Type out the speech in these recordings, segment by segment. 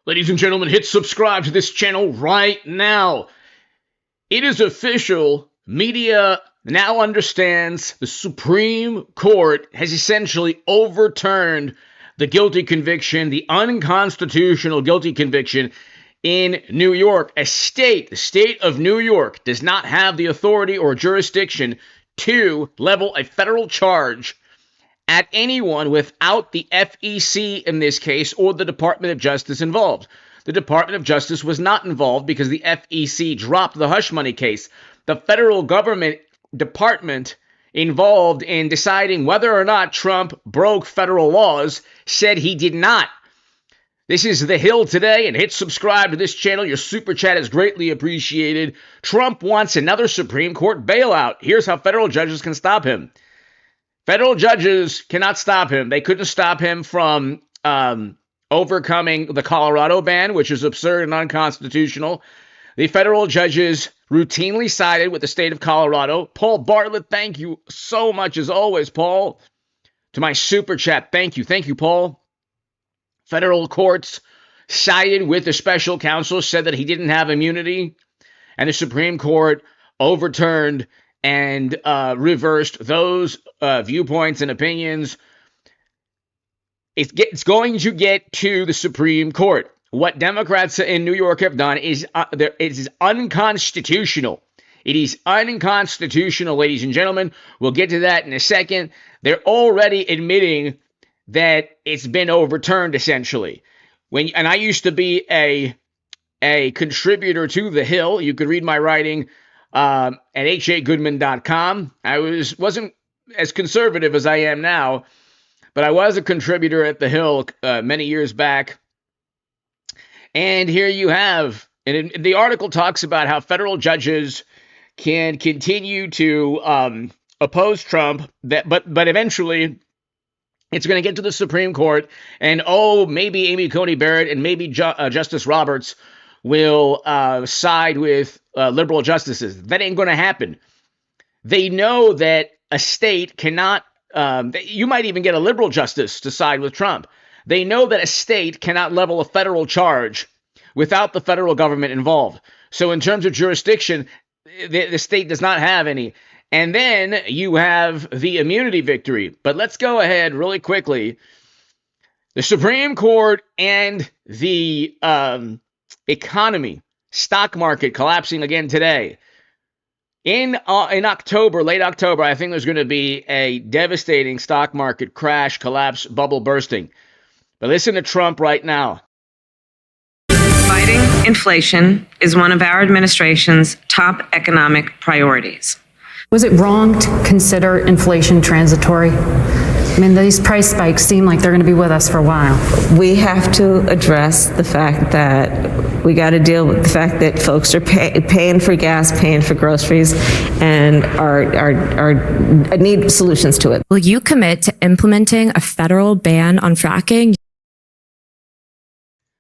Ladies and gentlemen, hit subscribe to this channel right now. It is official. Media now understands the Supreme Court has essentially overturned the guilty conviction, the unconstitutional guilty conviction in New York. The state of New York does not have the authority or jurisdiction to level a federal charge at anyone without the FEC in this case or the Department of Justice involved. The Department of Justice was not involved because the FEC dropped the hush money case. The federal government department involved in deciding whether or not Trump broke federal laws said he did not. This is The Hill today, and hit subscribe to this channel. Your super chat is greatly appreciated. Trump wants another Supreme Court bailout. Here's how federal judges can stop him. Federal judges cannot stop him. They couldn't stop him from overcoming the Colorado ban, which is absurd and unconstitutional. The federal judges routinely sided with the state of Colorado. Paul Bartlett, thank you so much as always, Paul. To my super chat, thank you. Thank you, Paul. Federal courts sided with the special counsel, said that he didn't have immunity, and the Supreme Court overturned and reversed those viewpoints and opinions. It's going to get to the Supreme Court. What Democrats in New York have done is it is unconstitutional. It is unconstitutional, ladies and gentlemen. We'll get to that in a second. They're already admitting that it's been overturned, essentially. And I used to be a contributor to The Hill. You could read my writing at hagoodman.com. I wasn't as conservative as I am now, but I was a contributor at The Hill many years back. And here you have, and the article talks about how federal judges can continue to oppose Trump, but eventually it's going to get to the Supreme Court, and maybe Amy Coney Barrett and maybe Justice Roberts will side with liberal justices. That ain't going to happen. They know that a state cannot, you might even get a liberal justice to side with Trump. They know that a state cannot level a federal charge without the federal government involved. So in terms of jurisdiction, the state does not have any. And then you have the immunity victory. But let's go ahead really quickly. The Supreme Court and the economy, stock market collapsing again today. In October, late October, I think there's going to be a devastating stock market crash, collapse, bubble bursting. But listen to Trump right now. Fighting inflation is one of our administration's top economic priorities. Was it wrong to consider inflation transitory? I mean, these price spikes seem like they're going to be with us for a while. We have to address the fact that we got to deal with the fact that folks are paying for gas, paying for groceries, and need solutions to it. Will you commit to implementing a federal ban on fracking?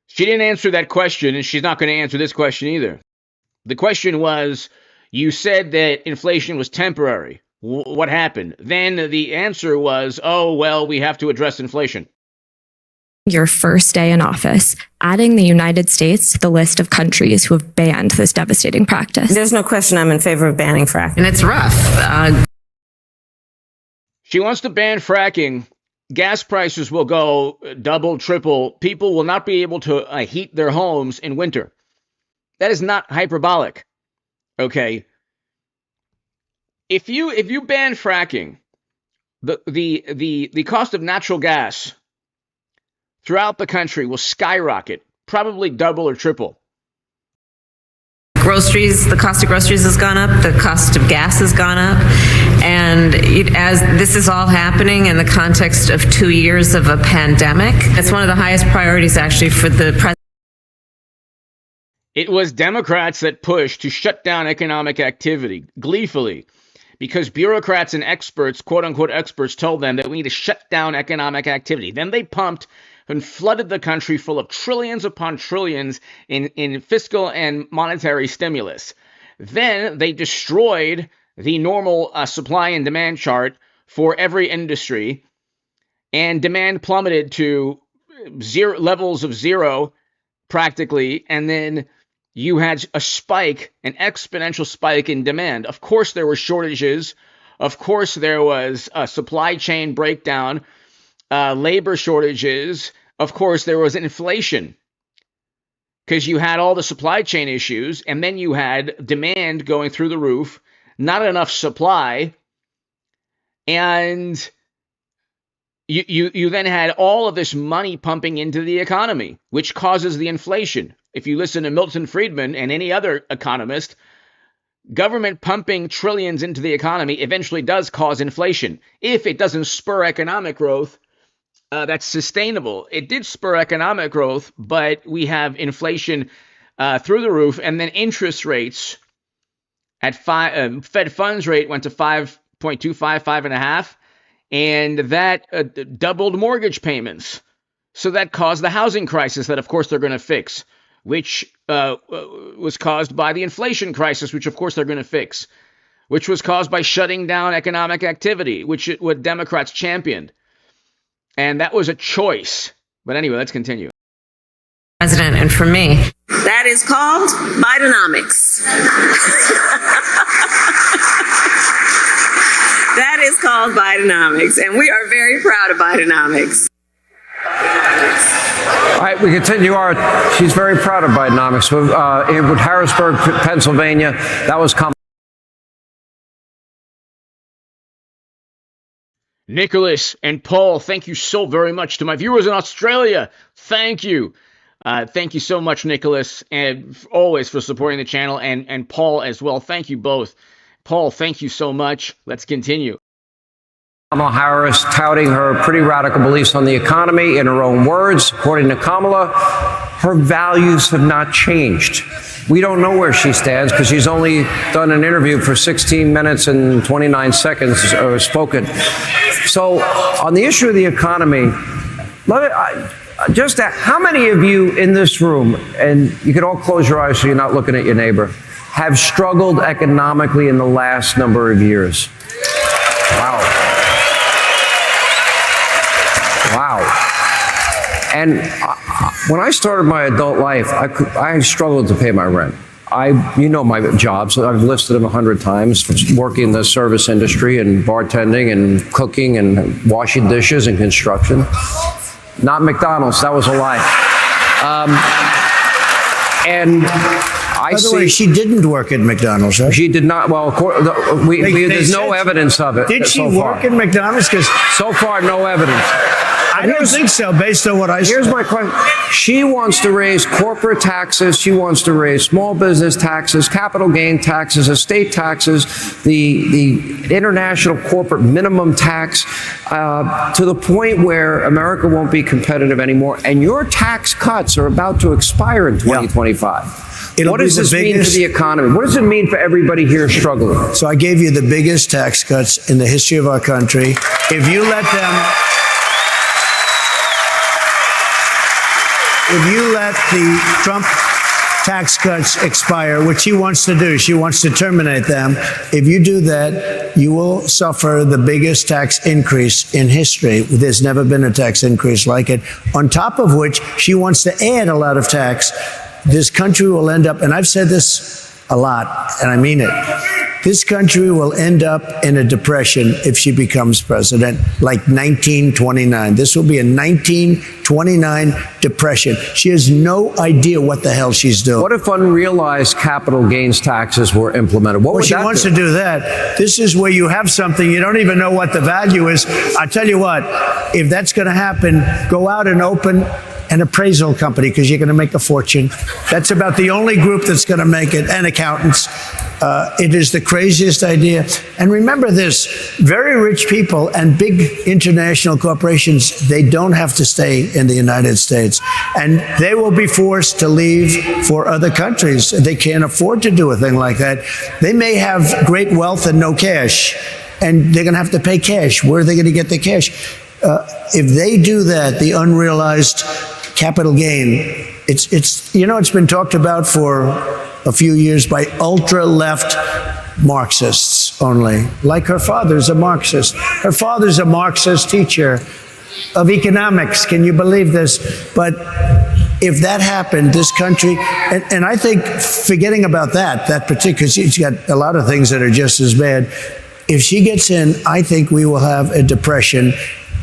She didn't answer that question, and she's not going to answer this question either. The question was, you said that inflation was temporary. What happened? Then the answer was, we have to address inflation. Your first day in office, adding the United States to the list of countries who have banned this devastating practice. There's no question I'm in favor of banning fracking. And it's rough. She wants to ban fracking. Gas prices will go double, triple. People will not be able to heat their homes in winter. That is not hyperbolic. Okay. If you ban fracking, the cost of natural gas throughout the country will skyrocket, probably double or triple. Groceries, the cost of groceries has gone up, the cost of gas has gone up, and as this is all happening in the context of 2 years of a pandemic, it's one of the highest priorities actually for the president. It was Democrats that pushed to shut down economic activity gleefully because bureaucrats and experts, quote unquote experts, told them that we need to shut down economic activity. Then they pumped and flooded the country full of trillions upon trillions in fiscal and monetary stimulus. Then they destroyed the normal supply and demand chart for every industry, and demand plummeted to levels of zero practically, and then you had a spike, an exponential spike in demand. Of course, there were shortages. Of course, there was a supply chain breakdown, labor shortages. Of course, there was inflation because you had all the supply chain issues, and then you had demand going through the roof, not enough supply, and you then had all of this money pumping into the economy, which causes the inflation. If you listen to Milton Friedman and any other economist, government pumping trillions into the economy eventually does cause inflation if it doesn't spur economic growth that's sustainable. It did spur economic growth, but we have inflation through the roof, and then interest rates at Fed funds rate went to 5.25, 5.5, and that doubled mortgage payments. So that caused the housing crisis that, of course, they're going to fix, which was caused by the inflation crisis, which, of course, they're going to fix, which was caused by shutting down economic activity, which what Democrats championed. And that was a choice. But anyway, let's continue. President, and for me, That is called Bidenomics. That is called Bidenomics, and we are very proud of Bidenomics. All right, we continue she's very proud of Bidenomics. In Harrisburg, Pennsylvania, that was Nicholas and Paul, thank you so very much. To my viewers in Australia, thank you. Thank you so much, Nicholas, and always for supporting the channel, and Paul as well. Thank you both. Paul, thank you so much. Let's continue. Kamala Harris touting her pretty radical beliefs on the economy in her own words. According to Kamala, her values have not changed. We don't know where she stands because she's only done an interview for 16 minutes and 29 seconds spoken. So on the issue of the economy, just how many of you in this room, and you can all close your eyes so you're not looking at your neighbor, have struggled economically in the last number of years? Wow. Wow. And when I started my adult life, I struggled to pay my rent. You know my jobs. I've listed them 100 times, working in the service industry and bartending and cooking and washing dishes and construction. Not McDonald's, that was a lie. And I By the way, she didn't work at McDonald's, right? She did not. Well, there's no evidence of it. Did she so work far. at McDonald's? Because so far, no evidence. I don't think so, based on what I saw. Here's my question. She wants to raise corporate taxes. She wants to raise small business taxes, capital gain taxes, estate taxes, the international corporate minimum tax, to the point where America won't be competitive anymore. And your tax cuts are about to expire in 2025. It'll what does this mean for the economy? What does it mean for everybody here struggling? So I gave you the biggest tax cuts in the history of our country. If you let the Trump tax cuts expire, which she wants to do, she wants to terminate them. If you do that, you will suffer the biggest tax increase in history. There's never been a tax increase like it. On top of which, she wants to add a lot of tax. This country will end up, and I've said this a lot, and I mean it, this country will end up in a depression if she becomes president, like 1929. This will be a 1929 depression. She has no idea what the hell she's doing. What if unrealized capital gains taxes were implemented? What would she wants to do that. This is where you have something, you don't even know what the value is. I tell you what, if that's going to happen, go out and open an appraisal company, because you're going to make a fortune. That's about the only group that's going to make it, and accountants. It is the craziest idea. And remember this, very rich people and big international corporations, they don't have to stay in the United States. And they will be forced to leave for other countries. They can't afford to do a thing like that. They may have great wealth and no cash, and they're going to have to pay cash. Where are they going to get the cash? If they do that, the unrealized capital gain, it's been talked about for a few years by ultra-left Marxists only. Like her father's a Marxist. Her father's a Marxist teacher of economics. Can you believe this? But if that happened, this country, and I think forgetting about that particular, she's got a lot of things that are just as bad. If she gets in, I think we will have a depression,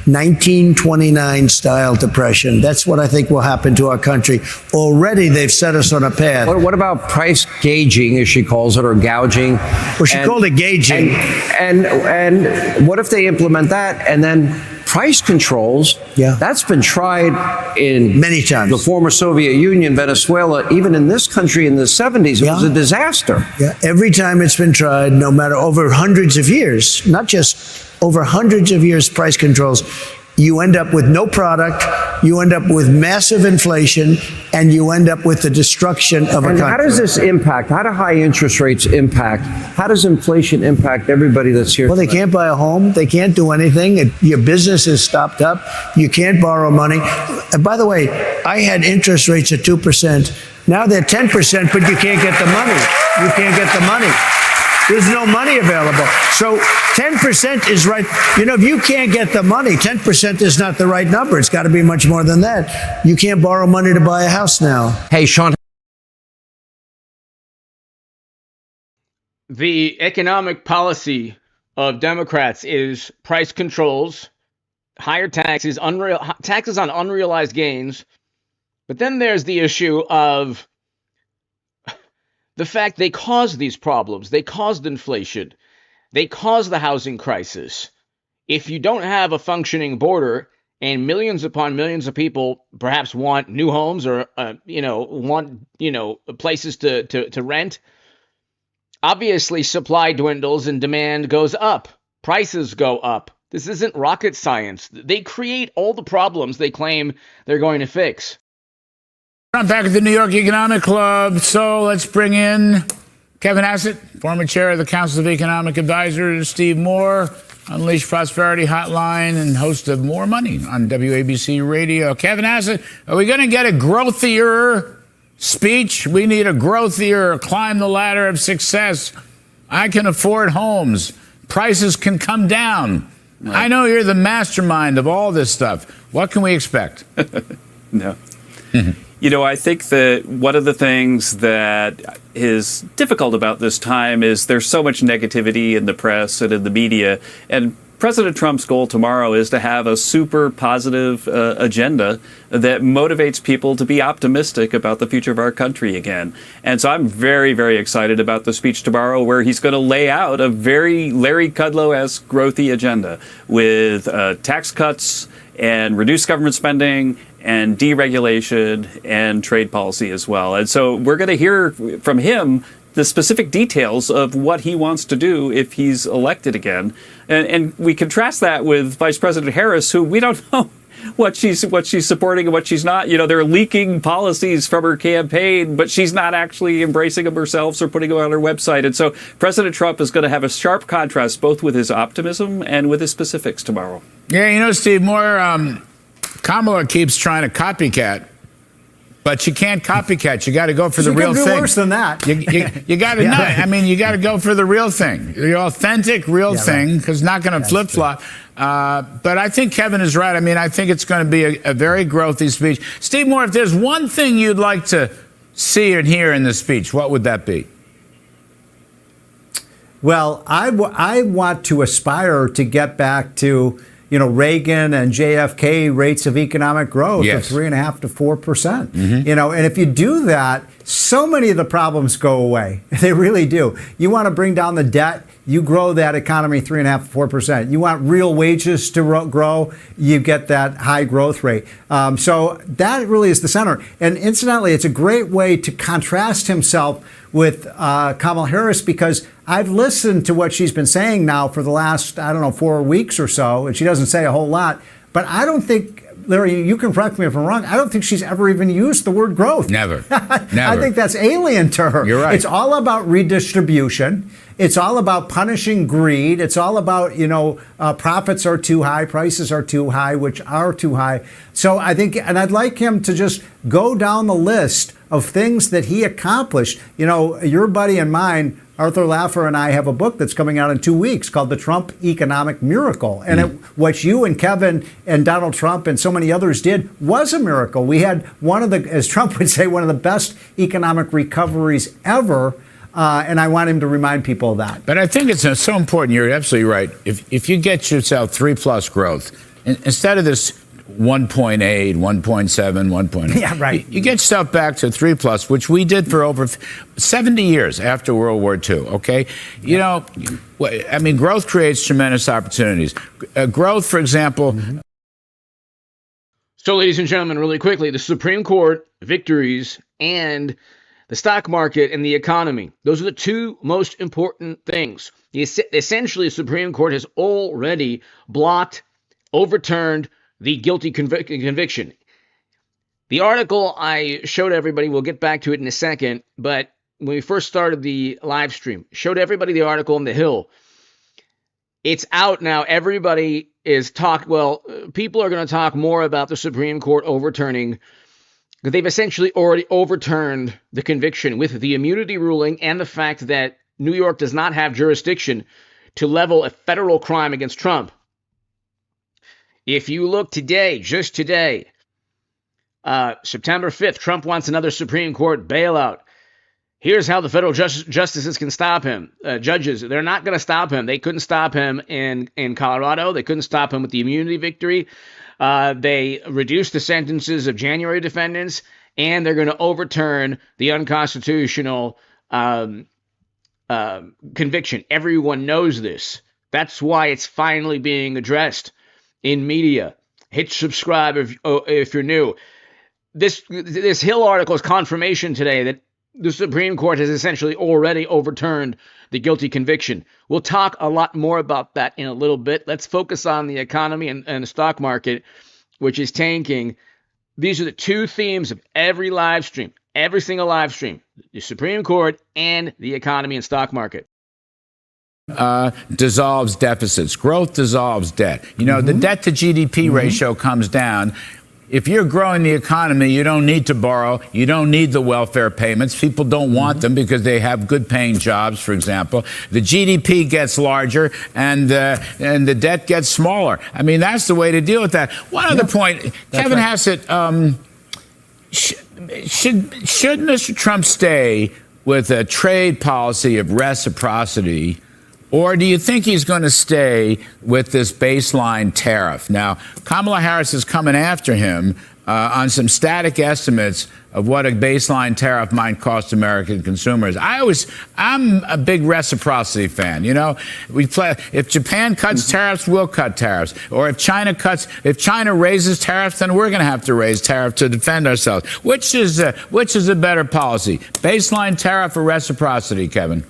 1929 style depression. That's what I think will happen to our country. Already they've set us on a path. What about price gauging, as she calls it, or gouging? Well, she called it gauging. And what if they implement that and then price controls? Yeah. That's been tried in many times. The former Soviet Union, Venezuela, even in this country in the 70s. It was a disaster. Yeah. Every time it's been tried, no matter over hundreds of years, not just over hundreds of years, price controls, you end up with no product, you end up with massive inflation, and you end up with the destruction of a country. How does this impact? How do high interest rates impact? How does inflation impact everybody that's here? Well, they can't buy a home. They can't do anything. Your business is stopped up. You can't borrow money. And by the way, I had interest rates at 2%. Now they're 10%, but you can't get the money. You can't get the money. There's no money available. So 10% is right. You know, if you can't get the money, 10% is not the right number. It's got to be much more than that. You can't borrow money to buy a house now. Hey, Sean. The economic policy of Democrats is price controls, higher taxes, taxes on unrealized gains. But then there's the issue of the fact they caused these problems. They caused inflation. They caused the housing crisis. If you don't have a functioning border and millions upon millions of people perhaps want new homes or, want places to rent, obviously supply dwindles and demand goes up. Prices go up. This isn't rocket science. They create all the problems they claim they're going to fix. I'm back at the New York Economic Club, so let's bring in Kevin Hassett, former chair of the Council of Economic Advisors, Steve Moore, Unleash Prosperity Hotline, and host of More Money on WABC Radio. Kevin Hassett, are we going to get a growthier speech? We need a growthier, climb the ladder of success. I can afford homes. Prices can come down. Right. I know you're the mastermind of all this stuff. What can we expect? No. I think that one of the things that is difficult about this time is there's so much negativity in the press and in the media. And President Trump's goal tomorrow is to have a super positive agenda that motivates people to be optimistic about the future of our country again. And so I'm very, very excited about the speech tomorrow, where he's going to lay out a very Larry Kudlow-esque growthy agenda with tax cuts and reduced government spending and deregulation and trade policy as well. And so we're going to hear from him the specific details of what he wants to do if he's elected again. And we contrast that with Vice President Harris, who we don't know what she's supporting and what she's not. They're leaking policies from her campaign, but she's not actually embracing them herself or putting them on her website. And so President Trump is going to have a sharp contrast both with his optimism and with his specifics tomorrow. Yeah, Steve Moore, Kamala keeps trying to copycat, but you can't copycat. You got to go for the real thing. You can do worse than that. You got to you got to go for the real thing, the authentic real thing, because not going to flip flop. But I think Kevin is right. I think it's going to be a very growthy speech. Steve Moore, if there's one thing you'd like to see and hear in the speech, what would that be? Well, I want to aspire to get back to Reagan and JFK rates of economic growth of 3.5% to 4%. Mm-hmm. And if you do that, so many of the problems go away. They really do. You want to bring down the debt, you grow that economy 3.5% to 4%. You want real wages to grow, you get that high growth rate. So that really is the center. And incidentally, it's a great way to contrast himself with Kamala Harris, because I've listened to what she's been saying now for the last, 4 weeks or so, and she doesn't say a whole lot. But I don't think, Larry, you can correct me if I'm wrong, I don't think she's ever even used the word growth. Never. I think that's alien to her. You're right. It's all about redistribution. It's all about punishing greed. It's all about, profits are too high, prices are too high, which are too high. So I think, and I'd like him to just go down the list of things that he accomplished. Your buddy and mine Arthur Laffer and I have a book that's coming out in 2 weeks called The Trump Economic Miracle. And what you and Kevin and Donald Trump and so many others did was a miracle. We had one of the, as Trump would say, one of the best economic recoveries ever. And I want him to remind people of that. But I think it's so important. You're absolutely right. If you get yourself 3+ growth, instead of this 1.8, 1.7, 1.8. Yeah, right. You get yourself back to 3+, which we did for over 70 years after World War II, okay? You know, I mean, growth creates tremendous opportunities. Growth, for example. So, ladies and gentlemen, really quickly, the Supreme Court victories and the stock market and the economy. Those are the two most important things. Essentially, the Supreme Court has already blocked, overturned the guilty conviction. The article I showed everybody, we'll get back to it in a second, but when we first started the live stream, showed everybody the article on the Hill. It's out now. Everybody is people are going to talk more about the Supreme Court overturning, because they've essentially already overturned the conviction with the immunity ruling and the fact that New York does not have jurisdiction to level a federal crime against Trump. If you look today, just today, September 5th, Trump wants another Supreme Court bailout. Here's how the federal justices can stop him. Judges, they're not going to stop him. They couldn't stop him in Colorado. They couldn't stop him with the immunity victory. They reduced the sentences of January defendants, and they're going to overturn the unconstitutional conviction. Everyone knows this. That's why it's finally being addressed in media. Hit subscribe if you're new. This Hill article is confirmation today that the Supreme Court has essentially already overturned the guilty conviction. We'll talk a lot more about that in a little bit. Let's focus on the economy and the stock market, which is tanking. These are the two themes of every live stream, every single live stream: the Supreme Court and the economy and stock market. Dissolves deficits. Growth dissolves debt. You know, the debt to GDP ratio comes down. If you're growing the economy, you don't need to borrow. You don't need the welfare payments. People don't want them because they have good paying jobs, for example. The GDP gets larger and the debt gets smaller. I mean, that's the way to deal with that. One other point, Kevin Hassett, should Mr. Trump stay with a trade policy of reciprocity, or do you think he's going to stay with this baseline tariff? Now, Kamala Harris is coming after him on some static estimates of what a baseline tariff might cost American consumers. I'm a big reciprocity fan. You know, if Japan cuts tariffs, we'll cut tariffs. Or if China raises tariffs, then we're going to have to raise tariffs to defend ourselves. Which is a better policy, baseline tariff or reciprocity, Kevin?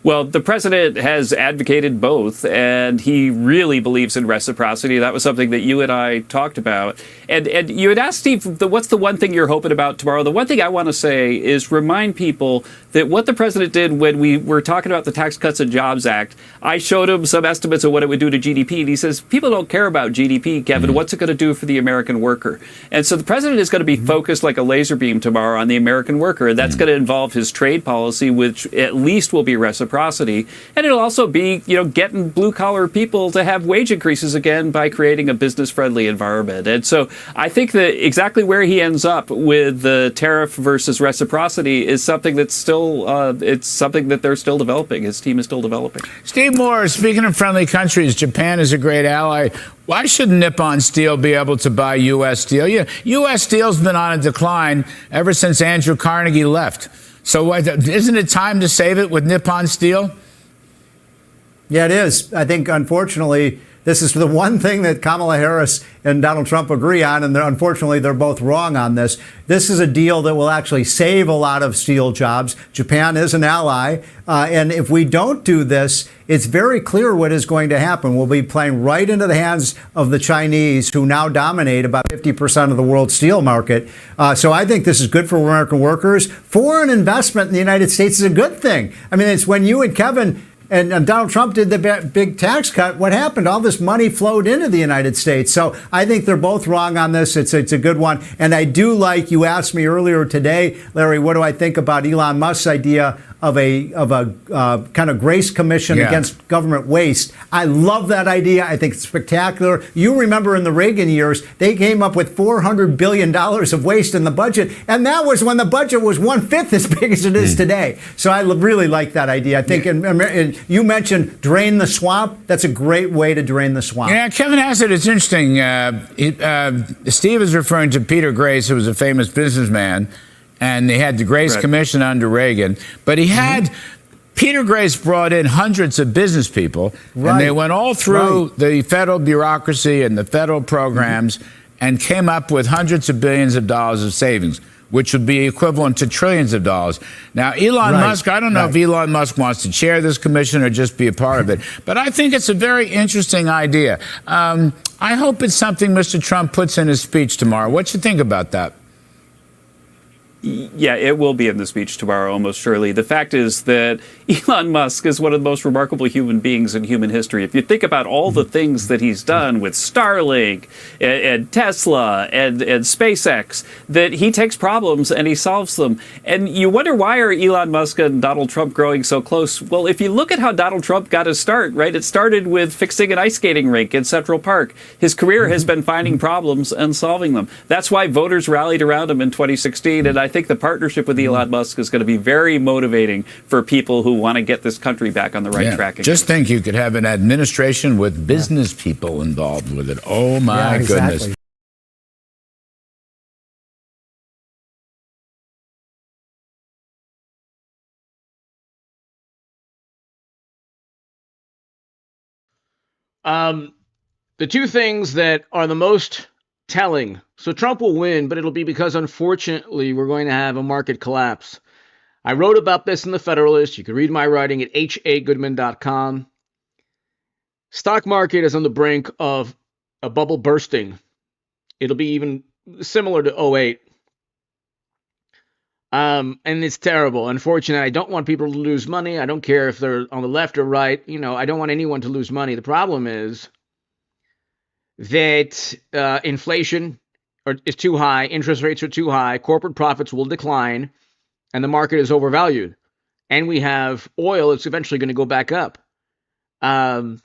Well, the president has advocated both, and he really believes in reciprocity. That was something that you and I talked about. And you had asked, Steve, what's the one thing you're hoping about tomorrow? The one thing I want to say is remind people that what the president did when we were talking about the Tax Cuts and Jobs Act, I showed him some estimates of what it would do to GDP. And he says, people don't care about GDP, Kevin. What's it going to do for the American worker? And so the president is going to be focused like a laser beam tomorrow on the American worker. And that's going to involve his trade policy, which at least will be reciprocity. And it'll also be, getting blue collar people to have wage increases again by creating a business friendly environment. And so I think that exactly where he ends up with the tariff versus reciprocity is something that's still, it's something that they're still developing. His team is still developing. Steve Moore, speaking of friendly countries, Japan is a great ally. Why shouldn't Nippon Steel be able to buy U.S. steel? U.S. steel's been on a decline ever since Andrew Carnegie left. So isn't it time to save it with Nippon Steel? Yeah, it is. I think, unfortunately, this is the one thing that Kamala Harris and Donald Trump agree on, and unfortunately, they're both wrong on this. This is a deal that will actually save a lot of steel jobs. Japan is an ally, and if we don't do this, it's very clear what is going to happen. We'll be playing right into the hands of the Chinese, who now dominate about 50% of the world steel market. So I think this is good for American workers. Foreign investment in the United States is a good thing. I mean, it's when you and Kevin and Donald Trump did the big tax cut, what happened? All this money flowed into the United States. So I think they're both wrong on this. It's a good one. And I do like, you asked me earlier today, Larry, what do I think about Elon Musk's idea kind of grace commission against government waste. I love that idea. I think it's spectacular. You remember in the Reagan years, they came up with $400 billion of waste in the budget, and that was when the budget was 1/5 as big as it is today. So I really like that idea. I think, and you mentioned drain the swamp. That's a great way to drain the swamp. Yeah, Kevin Hassett, it's interesting. Steve is referring to Peter Grace, who was a famous businessman, and they had the Grace Commission under Reagan. But he had Peter Grace brought in hundreds of business people, and they went all through the federal bureaucracy and the federal programs and came up with hundreds of billions of dollars of savings, which would be equivalent to trillions of dollars. Now, Elon Musk, I don't know if Elon Musk wants to chair this commission or just be a part of it, but I think it's a very interesting idea. I hope it's something Mr. Trump puts in his speech tomorrow. What you think about that? Yeah, it will be in the speech tomorrow, almost surely. The fact is that Elon Musk is one of the most remarkable human beings in human history. If you think about all the things that he's done with Starlink and Tesla and SpaceX, that he takes problems and he solves them. And you wonder, why are Elon Musk and Donald Trump growing so close? Well, if you look at how Donald Trump got his start, right, it started with fixing an ice skating rink in Central Park. His career has been finding problems and solving them. That's why voters rallied around him in 2016, and I think the partnership with Elon Musk is going to be very motivating for people who want to get this country back on the right track again. Just think, you could have an administration with business people involved with it. Oh, my goodness. The two things that are the most telling. So Trump will win, but it'll be because, unfortunately, we're going to have a market collapse. I wrote about this in the Federalist. You can read my writing at hagoodman.com. Stock market is on the brink of a bubble bursting. It'll be even similar to 2008. And it's terrible. Unfortunately, I don't want people to lose money. I don't care if they're on the left or right. You know, I don't want anyone to lose money. The problem is that inflation is too high, interest rates are too high, corporate profits will decline, and the market is overvalued. And we have oil that's eventually going to go back up. Or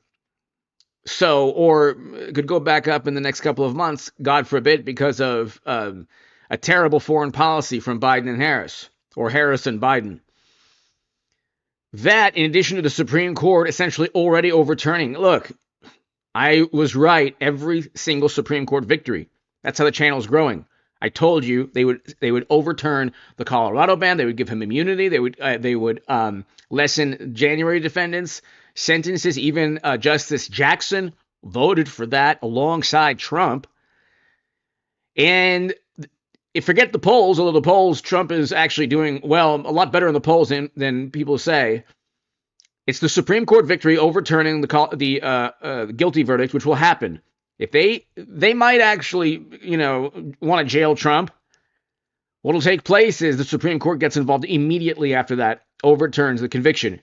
it could go back up in the next couple of months, God forbid, because of a terrible foreign policy from Biden and Harris, or Harris and Biden. That, in addition to the Supreme Court essentially already overturning. Look, I was right every single Supreme Court victory. That's how the channel's growing. I told you they would overturn the Colorado ban. They would give him immunity. They would lessen January defendants' sentences. Even Justice Jackson voted for that alongside Trump. And forget the polls, although the polls, Trump is actually doing well, a lot better in the polls than people say. It's the Supreme Court victory overturning the guilty verdict, which will happen. If they might actually, want to jail Trump, what will take place is the Supreme Court gets involved immediately after that, overturns the conviction,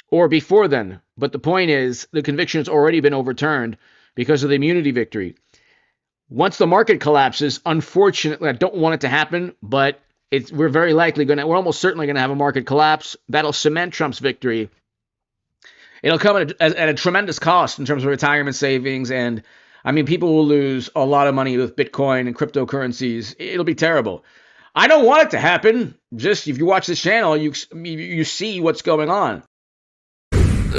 or before then. But the point is, the conviction has already been overturned because of the immunity victory. Once the market collapses, unfortunately, I don't want it to happen, but we're we're almost certainly going to have a market collapse. That'll cement Trump's victory. It'll come at a tremendous cost in terms of retirement savings, and people will lose a lot of money with Bitcoin and cryptocurrencies. It'll be terrible. I don't want it to happen. Just if you watch this channel, you see what's going on.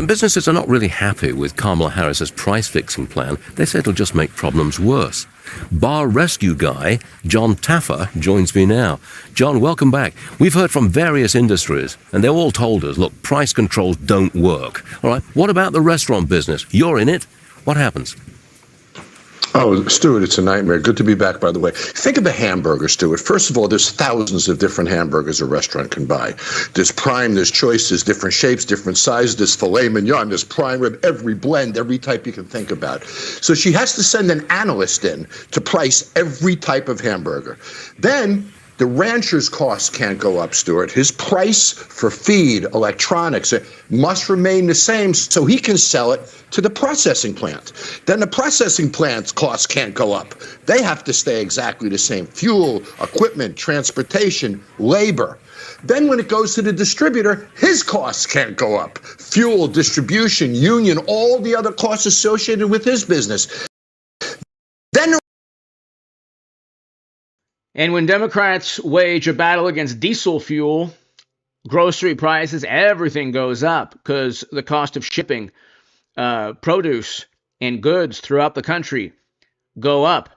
Businesses are not really happy with Kamala Harris's price-fixing plan. They say it'll just make problems worse. Bar rescue guy John Taffer joins me now. John, welcome back. We've heard from various industries, and they've all told us, look, price controls don't work. All right, what about the restaurant business? You're in it. What happens? Oh, Stuart, it's a nightmare. Good to be back, by the way. Think of a hamburger, Stuart. First of all, there's thousands of different hamburgers a restaurant can buy. There's prime, there's choice, there's different shapes, different sizes, there's filet mignon, there's prime rib, every blend, every type you can think about. So she has to send an analyst in to price every type of hamburger. Then The rancher's costs can't go up, Stuart. His price for feed, electronics, must remain the same so he can sell it to the processing plant. Then the processing plant's costs can't go up. They have to stay exactly the same. Fuel, equipment, transportation, labor. Then when it goes to the distributor, his costs can't go up. Fuel, distribution, union, all the other costs associated with his business. Then And when Democrats wage a battle against diesel fuel, grocery prices, everything goes up because the cost of shipping produce and goods throughout the country go up.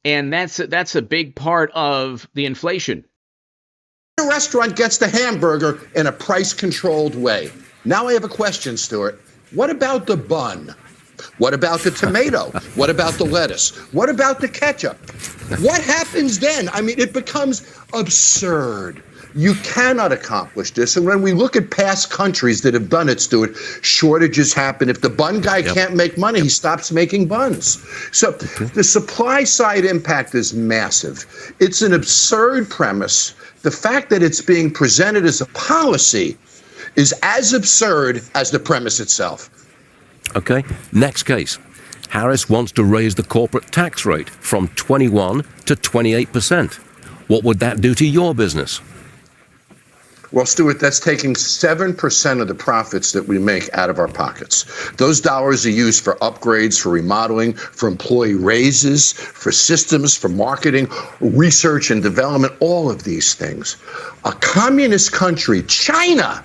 And that's a big part of the inflation. the restaurant gets the hamburger in a price-controlled way. Now I have a question, Stuart. What about the bun? What about the tomato? What about the lettuce? What about the ketchup? What happens then? I mean, it becomes absurd. You cannot accomplish this. And when we look at past countries that have done it, Stuart, shortages happen. If the bun guy can't make money, he stops making buns. So the supply side impact is massive. It's an absurd premise. The fact that it's being presented as a policy is as absurd as the premise itself. Okay, next case. Harris wants to raise the corporate tax rate from 21 to 28%. What would that do to your business? Well, Stuart, that's taking 7% of the profits that we make out of our pockets. Those dollars are used for upgrades, for remodeling, for employee raises, for systems, for marketing, research and development, all of these things. A communist country, China,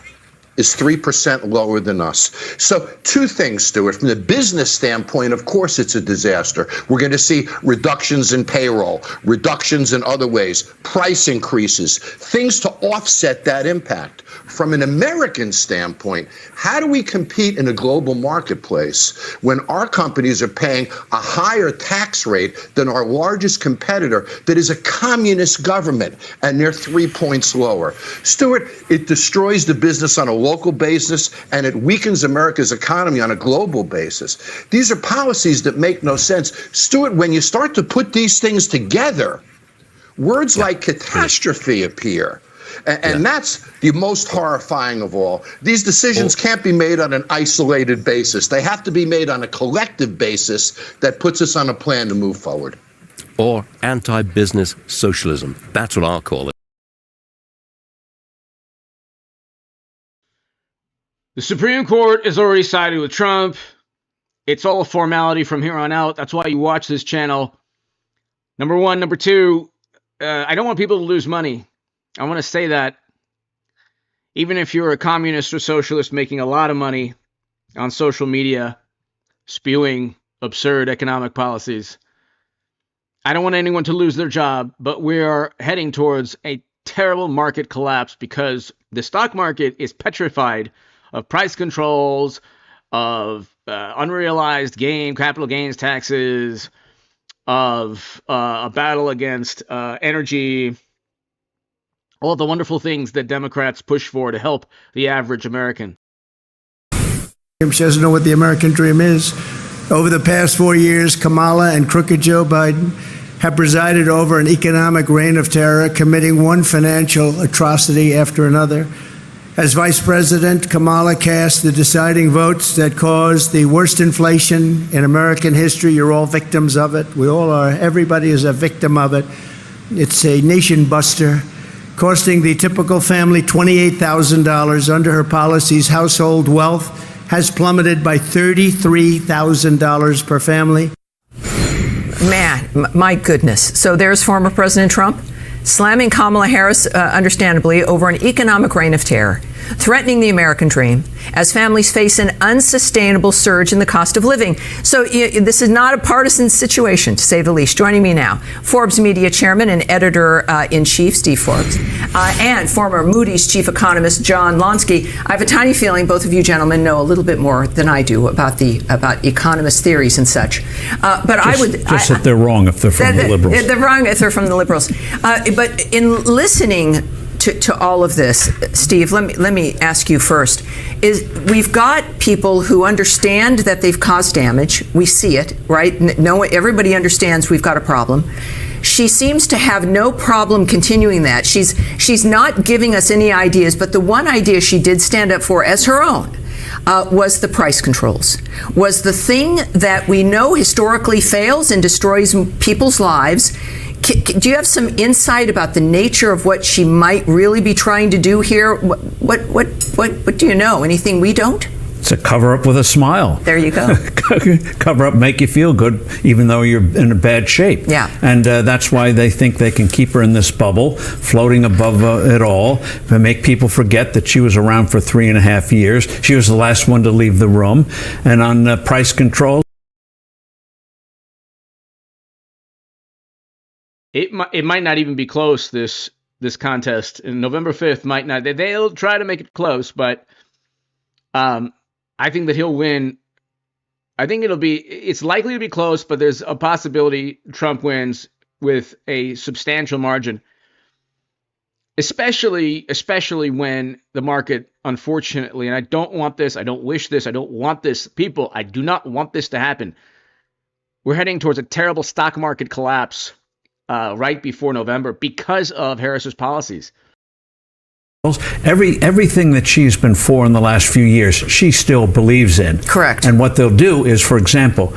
is 3% lower than us. So two things, Stuart. From the business standpoint, of course, it's a disaster. We're going to see reductions in payroll, reductions in other ways, price increases, things to offset that impact. From an American standpoint, how do we compete in a global marketplace when our companies are paying a higher tax rate than our largest competitor that is a communist government, and they're 3 points lower? Stuart, it destroys the business on a local basis, and it weakens America's economy on a global basis. These are policies that make no sense. Stuart, when you start to put these things together, words like catastrophe appear. And that's the most horrifying of all. These decisions can't be made on an isolated basis. They have to be made on a collective basis that puts us on a plan to move forward. Or anti-business socialism. That's what I'll call it. The Supreme Court has already sided with Trump. It's all a formality from here on out. That's why you watch this channel. Number one. Number two, I don't want people to lose money. I want to say that even if you're a communist or socialist making a lot of money on social media, spewing absurd economic policies, I don't want anyone to lose their job, but we are heading towards a terrible market collapse because the stock market is petrified of price controls, of unrealized gain, capital gains taxes, of a battle against energy, all the wonderful things that Democrats push for to help the average American. She doesn't know what the American dream is. Over the past 4 years, Kamala and crooked Joe Biden have presided over an economic reign of terror, committing one financial atrocity after another. As Vice President, Kamala cast the deciding votes that caused the worst inflation in American history. You're all victims of it. We all are. Everybody is a victim of it. It's a nation buster, costing the typical family $28,000. Under her policies, household wealth has plummeted by $33,000 per family. Man, my goodness. So there's former President Trump slamming Kamala Harris, understandably, over an economic reign of terror, threatening the American dream as families face an unsustainable surge in the cost of living. So this is not a partisan situation, to say the least. Joining me now, Forbes Media Chairman and Editor-in-Chief Steve Forbes, and former Moody's Chief Economist John Lonsky. I have a tiny feeling both of you gentlemen know a little bit more than I do about economist theories and such. But that they're wrong if they're from the liberals. They're wrong if they're from the liberals. But in listening to all of this, Steve, let me ask you first. We've got people who understand that they've caused damage. We see it, right? Everybody understands we've got a problem. she seems to have no problem continuing that. She's not giving us any ideas, but the one idea she did stand up for as her own was the price controls, was the thing that we know historically fails and destroys people's lives. Do you have some insight about the nature of what she might really be trying to do here? What do you know? Anything we don't? It's a cover up with a smile. There you go. Cover up, make you feel good, even though you're in a bad shape. Yeah. And that's why they think they can keep her in this bubble, floating above it all, and make people forget that she was around for 3.5 years. She was the last one to leave the room. And on price control, it might not even be close. This contest, and November 5th might not. They'll try to make it close, but I think that he'll win. I think it's likely to be close, but there's a possibility Trump wins with a substantial margin, especially when the market, unfortunately, and I don't want this, I don't wish this, I don't want this, people, I do not want this to happen. We're heading towards a terrible stock market collapse right before November because of Harris's policies. Everything that she's been for in the last few years, she still believes in. Correct. And what they'll do is, for example,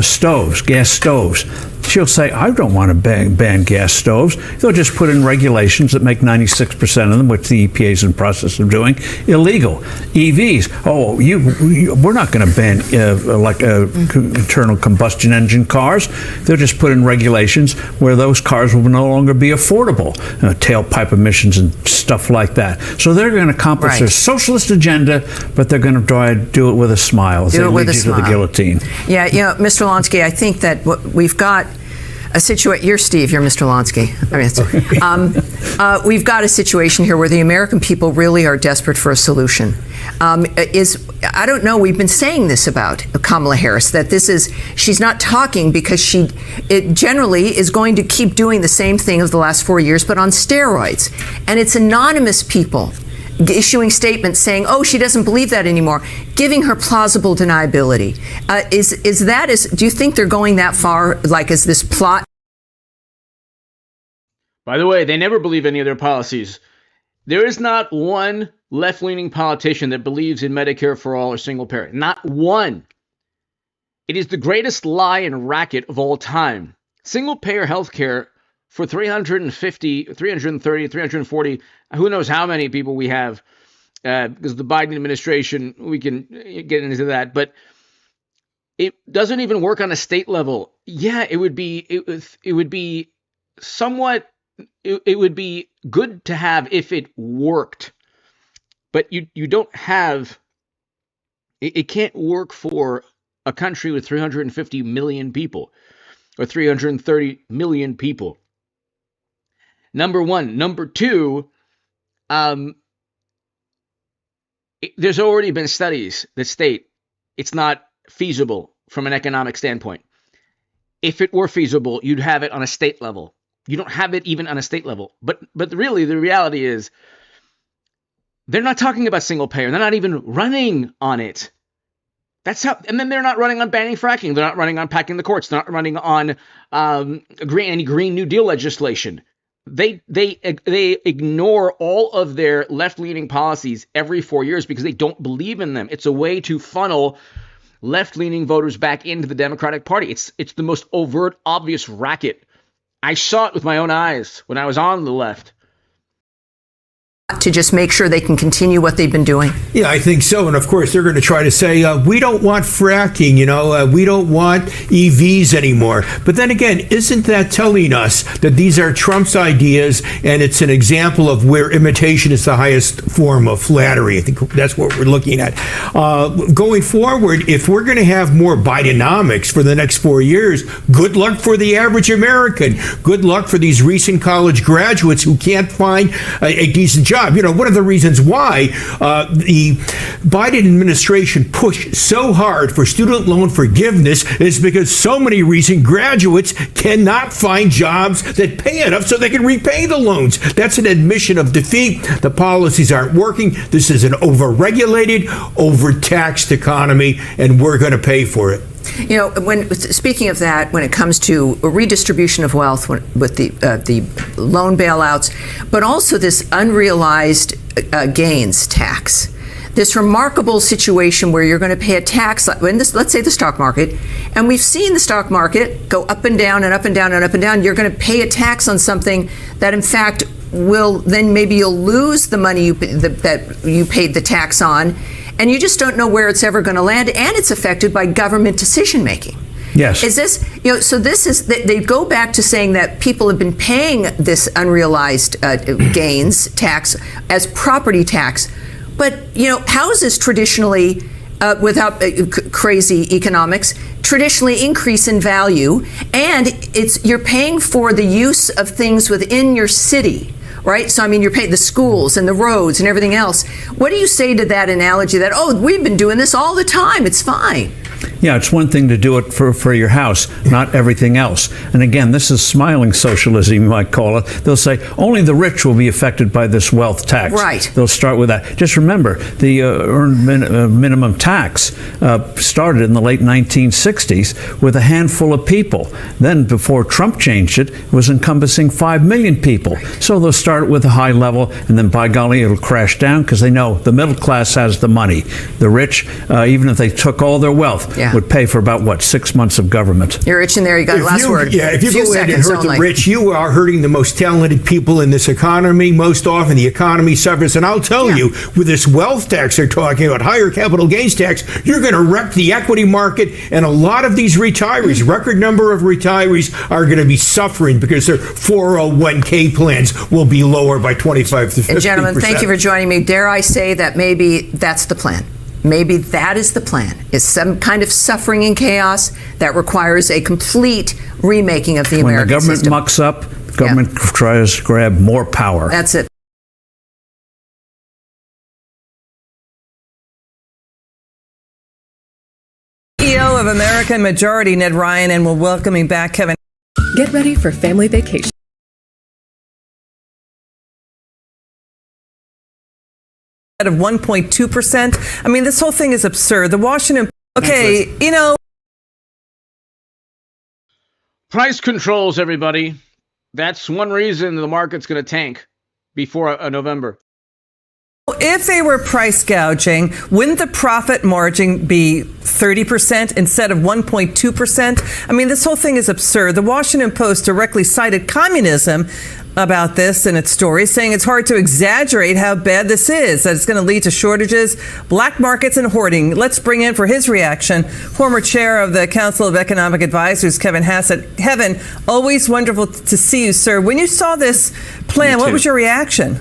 stoves, gas stoves. She'll say, I don't want to ban gas stoves. They'll just put in regulations that make 96% of them, which the EPA is in the process of doing, illegal. EVs. We're not going to ban internal combustion engine cars. They'll just put in regulations where those cars will no longer be affordable. Tailpipe emissions and stuff like that. So they're going to accomplish their socialist agenda, but they're going to try to do it with a smile. Do it with a smile. To the guillotine. Yeah, Mr. Lonsky, I think that we've got a situation. You're Steve. You're Mr. Lonsky. We've got a situation here where the American people really are desperate for a solution. I don't know. We've been saying this about Kamala Harris, that she's not talking because it generally is going to keep doing the same thing of the last 4 years, but on steroids. And it's anonymous people issuing statements saying, oh, she doesn't believe that anymore, giving her plausible deniability. Do you think they're going that far? Like, is this plot? By the way, they never believe any of their policies. There is not one left-leaning politician that believes in Medicare for all or single parent. Not one. It is the greatest lie and racket of all time. Single-payer health care for 350, 330, 340, who knows how many people we have, because the Biden administration, we can get into that, but it doesn't even work on a state level. Yeah, it would be good to have if it worked, but you don't have, it can't work for a country with 350 million people or 330 million people. Number one. Number two, there's already been studies that state it's not feasible from an economic standpoint. If it were feasible, you'd have it on a state level. You don't have it even on a state level. But really, the reality is they're not talking about single payer. They're not even running on it. And then they're not running on banning fracking. They're not running on packing the courts. They're not running on any Green New Deal legislation. They ignore all of their left-leaning policies every 4 years because they don't believe in them. It's a way to funnel left-leaning voters back into the Democratic Party. It's the most overt, obvious racket. I saw it with my own eyes when I was on the left. To just make sure they can continue what they've been doing? Yeah, I think so. And of course, they're going to try to say, we don't want fracking, we don't want EVs anymore. But then again, isn't that telling us that these are Trump's ideas and it's an example of where imitation is the highest form of flattery? I think that's what we're looking at. Going forward, if we're going to have more Bidenomics for the next 4 years, good luck for the average American. Good luck for these recent college graduates who can't find a decent job. One of the reasons why the Biden administration pushed so hard for student loan forgiveness is because so many recent graduates cannot find jobs that pay enough so they can repay the loans. That's an admission of defeat. The policies aren't working. This is an overregulated, overtaxed economy, and we're going to pay for it. You know, speaking of that, when it comes to a redistribution of wealth with the loan bailouts, but also this unrealized gains tax. This remarkable situation where you're going to pay a tax in this, let's say the stock market, and we've seen the stock market go up and down and up and down and up and down. You're going to pay a tax on something that, in fact, will then maybe you'll lose the money that you paid the tax on, and you just don't know where it's ever going to land, and it's affected by government decision making. Yes. Is this, so this is, they go back to saying that people have been paying this unrealized gains tax as property tax. But, how is this traditionally, without crazy economics, traditionally increase in value? And you're paying for the use of things within your city, right? So, you're paying the schools and the roads and everything else. What do you say to that analogy that, we've been doing this all the time, it's fine? Yeah, it's one thing to do it for your house, not everything else. And again, this is smiling socialism, you might call it. They'll say only the rich will be affected by this wealth tax. Right. They'll start with that. Just remember, the earned minimum tax started in the late 1960s with a handful of people. Then, before Trump changed it, it was encompassing 5 million people. So they'll start with a high level, and then, by golly, it'll crash down because they know the middle class has the money. The rich, even if they took all their wealth, would pay for about, 6 months of government. You're rich in there, you got last word. Yeah, if you go in and hurt the rich, you are hurting the most talented people in this economy. Most often the economy suffers. And I'll tell you, with this wealth tax they're talking about, higher capital gains tax, you're going to wreck the equity market. And a lot of these retirees, record number of retirees, are going to be suffering because their 401k plans will be lower by 25 to 50%. And gentlemen, thank you for joining me. Dare I say that maybe that's the plan? Maybe that is the plan, is some kind of suffering and chaos that requires a complete remaking of the American system. When the government mucks up, the government tries to grab more power. That's it. CEO of American Majority, Ned Ryan, and we're welcoming back Kevin. Get ready for family vacation. Of 1.2%. This whole thing is absurd. The Washington, Price controls, everybody. That's one reason the market's going to tank before November. If they were price gouging, wouldn't the profit margin be 30% instead of 1.2%? This whole thing is absurd. The Washington Post directly cited communism about this in its story, saying it's hard to exaggerate how bad this is, that it's going to lead to shortages, black markets, and hoarding. Let's bring in, for his reaction, former chair of the Council of Economic Advisors, Kevin Hassett. Kevin, always wonderful to see you, sir. When you saw this plan, what was your reaction?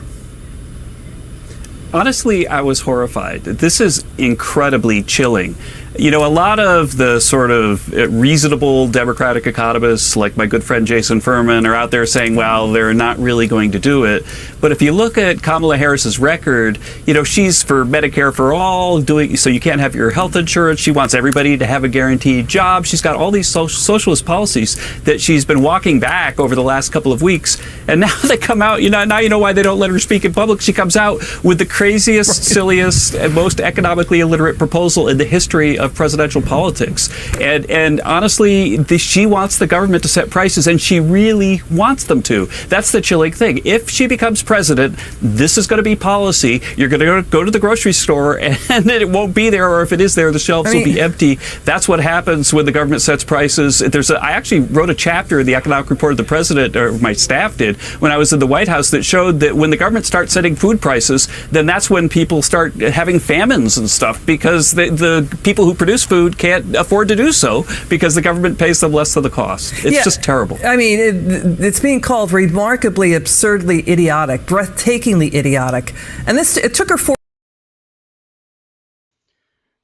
Honestly, I was horrified. This is incredibly chilling. A lot of the sort of reasonable Democratic economists, like my good friend Jason Furman, are out there saying, well, they're not really going to do it. But if you look at Kamala Harris's record, she's for Medicare for all, so you can't have your health insurance. She wants everybody to have a guaranteed job. She's got all these socialist policies that she's been walking back over the last couple of weeks. And now they come out, now you know why they don't let her speak in public. She comes out with the craziest, silliest, and most economically illiterate proposal in the history of presidential politics. And honestly, she wants the government to set prices, and she really wants them to. That's the chilling thing. If she becomes president, this is going to be policy. You're going to go to the grocery store, and it won't be there, or if it is there, the shelves will be empty. That's what happens when the government sets prices. I actually wrote a chapter in the economic report of the president, or my staff did, when I was in the White House, that showed that when the government starts setting food prices, then that's when people start having famines and stuff, because the people who produce food can't afford to do so because the government pays them less than the cost. It's just terrible. It's being called remarkably, absurdly idiotic, breathtakingly idiotic. And it took her 4.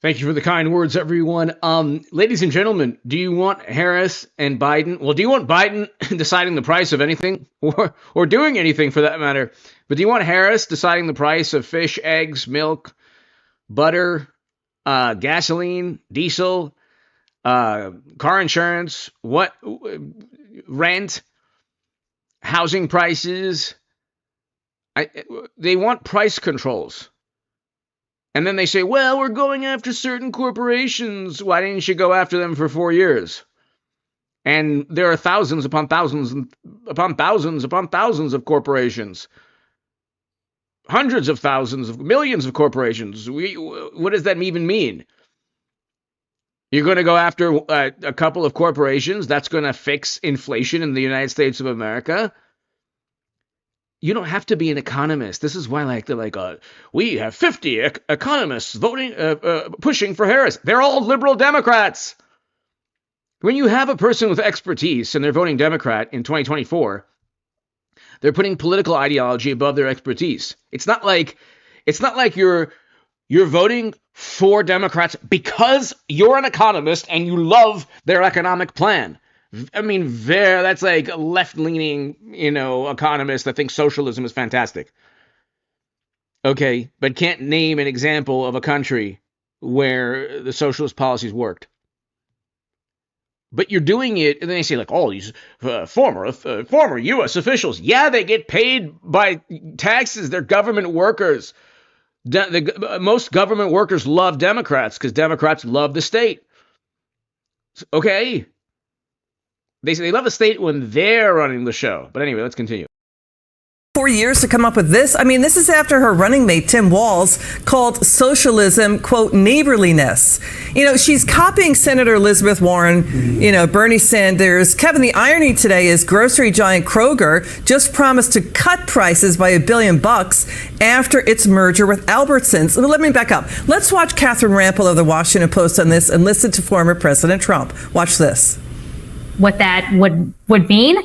Thank you for the kind words, everyone. Ladies and gentlemen, do you want Harris and Biden? Well, do you want Biden deciding the price of anything or doing anything for that matter? But do you want Harris deciding the price of fish, eggs, milk, butter, gasoline, diesel, car insurance, rent, housing prices? They want price controls. And then they say, well, we're going after certain corporations. Why didn't you go after them for 4 years? And there are thousands upon thousands upon thousands upon thousands of corporations. Hundreds of thousands of millions of corporations. What does that even mean? You're going to go after a couple of corporations? That's going to fix inflation in the United States of America? You don't have to be an economist. This is why, we have 50 economists voting, pushing for Harris. They're all liberal Democrats. When you have a person with expertise and they're voting Democrat in 2024, they're putting political ideology above their expertise. It's not like you're voting for Democrats because you're an economist and you love their economic plan. I mean, that's like a left-leaning, economist that thinks socialism is fantastic. Okay, but can't name an example of a country where the socialist policies worked. But you're doing it, and then they say, these former U.S. officials. Yeah, they get paid by taxes. They're government workers. Most government workers love Democrats because Democrats love the state. Okay. They say they love the state when they're running the show. But anyway, let's continue. 4 years to come up with this. I mean, this is after her running mate, Tim Walz, called socialism, quote, neighborliness. She's copying Senator Elizabeth Warren, Bernie Sanders. Kevin, the irony today is grocery giant Kroger just promised to cut prices by $1 billion after its merger with Albertsons. Let me back up. Let's watch Catherine Rampell of the Washington Post on this and listen to former President Trump. Watch this. What that would mean,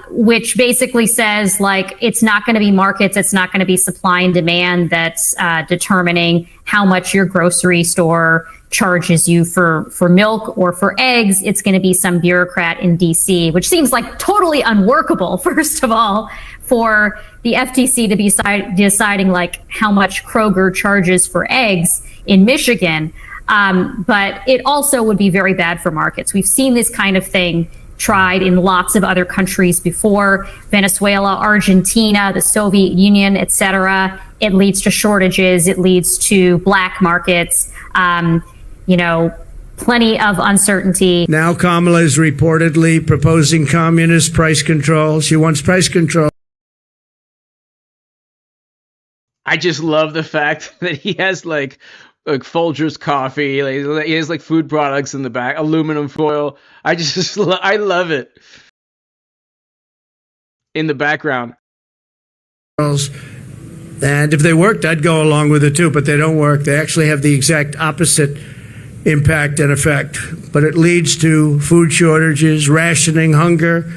which basically says it's not going to be markets, it's not going to be supply and demand that's determining how much your grocery store charges you for milk or for eggs. It's going to be some bureaucrat in DC, which seems like totally unworkable, first of all, for the FTC to be deciding how much Kroger charges for eggs in Michigan. But it also would be very bad for markets. We've seen this kind of thing tried in lots of other countries before: Venezuela, Argentina, the Soviet Union, etc. It leads to shortages. It leads to black markets. Plenty of uncertainty. Now Kamala is reportedly proposing communist price control. She wants price control. I just love the fact that he has Folgers coffee, he has food products in the back, aluminum foil. I love it. In the background. And if they worked, I'd go along with it too, but they don't work. They actually have the exact opposite impact and effect. But it leads to food shortages, rationing, hunger,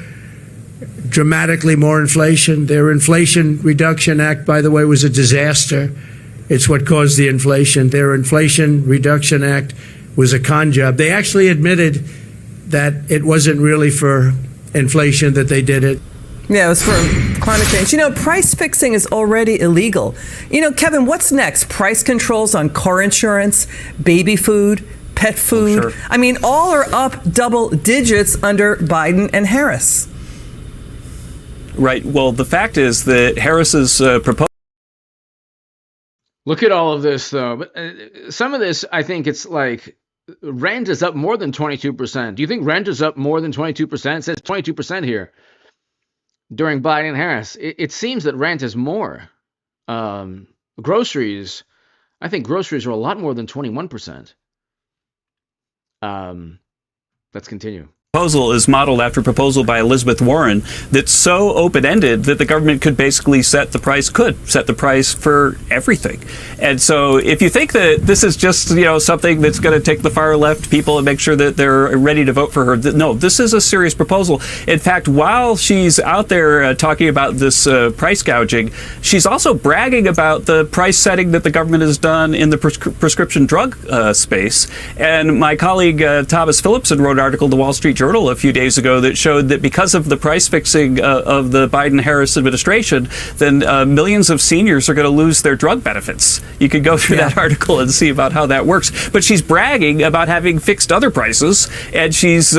dramatically more inflation. Their Inflation Reduction Act, by the way, was a disaster. It's what caused the inflation. Their Inflation Reduction Act was a con job. They actually admitted that it wasn't really for inflation that they did it. Yeah, it was for climate change. Price fixing is already illegal. Kevin, what's next? Price controls on car insurance, baby food, pet food. Sure. I mean, all are up double digits under Biden and Harris. Right. Well, the fact is that Harris's proposal. Look at all of this, though. But some of this, I think it's rent is up more than 22%. Do you think rent is up more than 22%? It says 22% here during Biden and Harris. It seems that rent is more. Groceries, I think groceries are a lot more than 21%. Let's continue. Proposal is modeled after a proposal by Elizabeth Warren that's so open-ended that the government could basically set the price for everything. And so if you think that this is just, something that's going to take the far left people and make sure that they're ready to vote for her, no, this is a serious proposal. In fact, while she's out there talking about this price gouging, she's also bragging about the price setting that the government has done in the prescription drug space. And my colleague Thomas Phillipson wrote an article in the Wall Street Journal a few days ago that showed that because of the price fixing of the Biden-Harris administration, then millions of seniors are going to lose their drug benefits. You could go through that article and see about how that works. But she's bragging about having fixed other prices, and she's,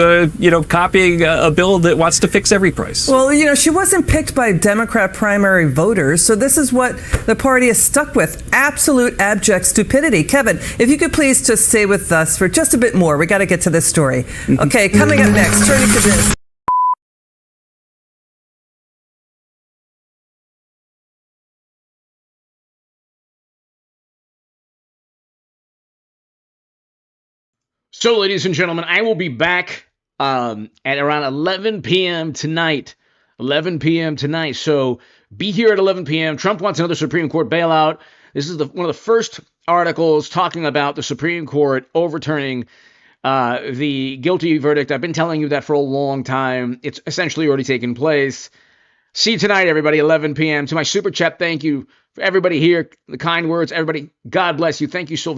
copying a bill that wants to fix every price. Well, she wasn't picked by Democrat primary voters, so this is what the party is stuck with. Absolute abject stupidity. Kevin, if you could please just stay with us for just a bit more. We got to get to this story. Okay, coming up next, turning to this. So, ladies and gentlemen, I will be back at around 11 p.m. tonight. 11 p.m. tonight. So be here at 11 p.m. Trump wants another Supreme Court bailout. This is one of the first articles talking about the Supreme Court overturning the guilty verdict. I've been telling you that for a long time. It's essentially already taken place. See you tonight, everybody, 11 p.m. To my super chat, thank you for everybody here. The kind words, everybody. God bless you. Thank you so